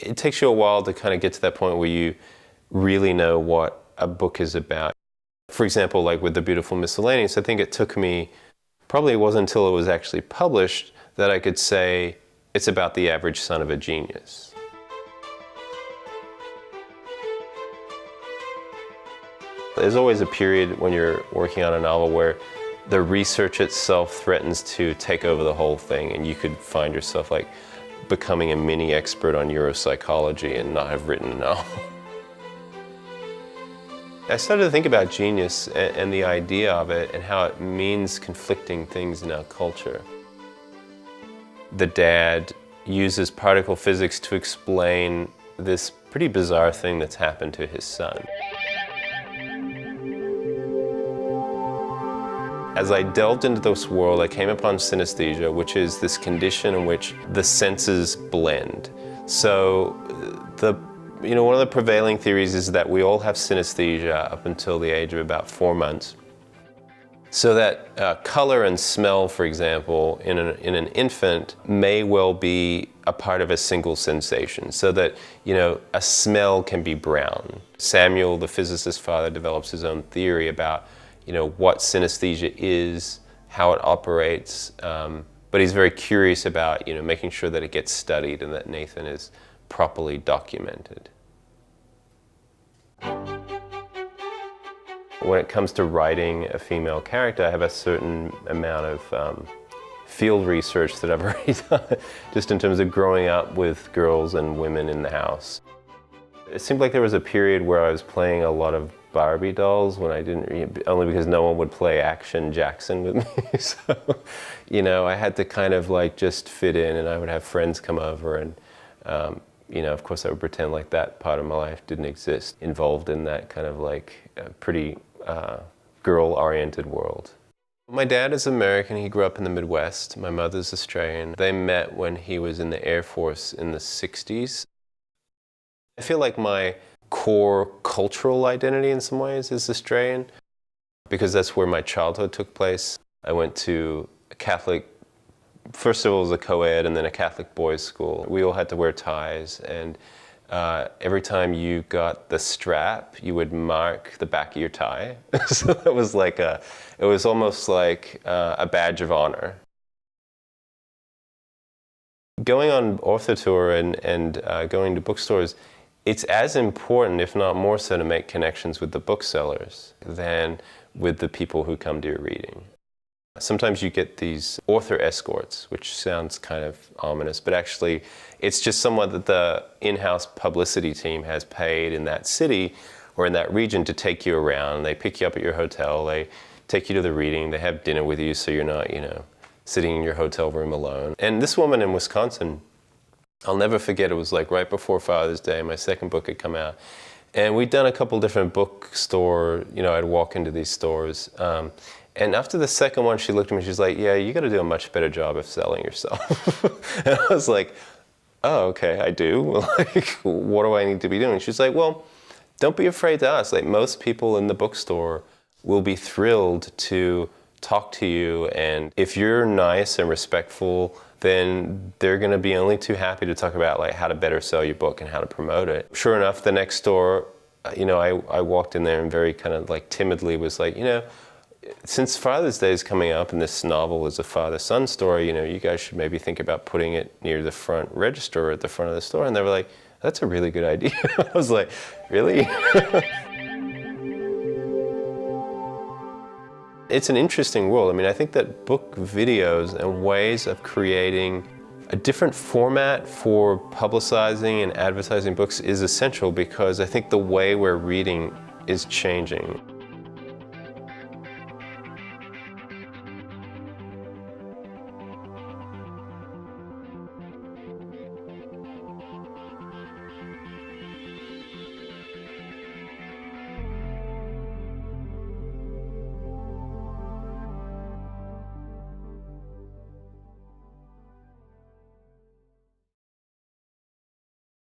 it takes you a while to kind of get to that point where you really know what a book is about. For example, like with The Beautiful Miscellaneous, I think it took me, probably it wasn't until it was actually published that I could say it's about the average son of a genius. There's always a period when you're working on a novel where the research itself threatens to take over the whole thing, and you could find yourself like becoming a mini expert on neuropsychology and not have written a novel. I started to think about genius and the idea of it and how it means conflicting things in our culture. The dad uses particle physics to explain this pretty bizarre thing that's happened to his son. As I delved into this world, I came upon synesthesia, which is this condition in which the senses blend. So one of the prevailing theories is that we all have synesthesia up until the age of about 4 months. So that color and smell, for example, in an infant may well be a part of a single sensation. So that, a smell can be brown. Samuel, the physicist's father, develops his own theory about what synesthesia is, how it operates, but he's very curious about making sure that it gets studied and that Nathan is properly documented. When it comes to writing a female character, I have a certain amount of field research that I've already done, just in terms of growing up with girls and women in the house. It seemed like there was a period where I was playing a lot of Barbie dolls when I didn't, only because no one would play Action Jackson with me. So, I had to kind of like just fit in, and I would have friends come over and, of course I would pretend like that part of my life didn't exist, involved in that kind of like pretty girl-oriented world. My dad is American, he grew up in the Midwest. My mother's Australian. They met when he was in the Air Force in the 60s. I feel like my core cultural identity in some ways is Australian, because that's where my childhood took place. I went to a Catholic, first of all it was a co-ed and then a Catholic boys' school. We all had to wear ties, and every time you got the strap, you would mark the back of your tie. So it was like it was almost like a badge of honor. Going on author tour and going to bookstores, it's as important, if not more so, to make connections with the booksellers than with the people who come to your reading. Sometimes you get these author escorts, which sounds kind of ominous, but actually it's just someone that the in-house publicity team has paid in that city or in that region to take you around. They pick you up at your hotel, they take you to the reading, they have dinner with you so you're not, sitting in your hotel room alone. And this woman in Wisconsin, I'll never forget, it was like right before Father's Day, my second book had come out. And we'd done a couple different bookstore, I'd walk into these stores. And after the second one, she looked at me, she's like, yeah, you gotta do a much better job of selling yourself. And I was like, oh, okay, I do? Like, what do I need to be doing? She's like, well, don't be afraid to ask. Like, most people in the bookstore will be thrilled to talk to you, and if you're nice and respectful, then they're going to be only too happy to talk about like how to better sell your book and how to promote it. Sure enough, the next door, I walked in there and very kind of like timidly was like, since Father's Day is coming up and this novel is a father-son story, you guys should maybe think about putting it near the front register or at the front of the store. And they were like, that's a really good idea. I was like, really? It's an interesting world. I mean, I think that book videos and ways of creating a different format for publicizing and advertising books is essential, because I think the way we're reading is changing.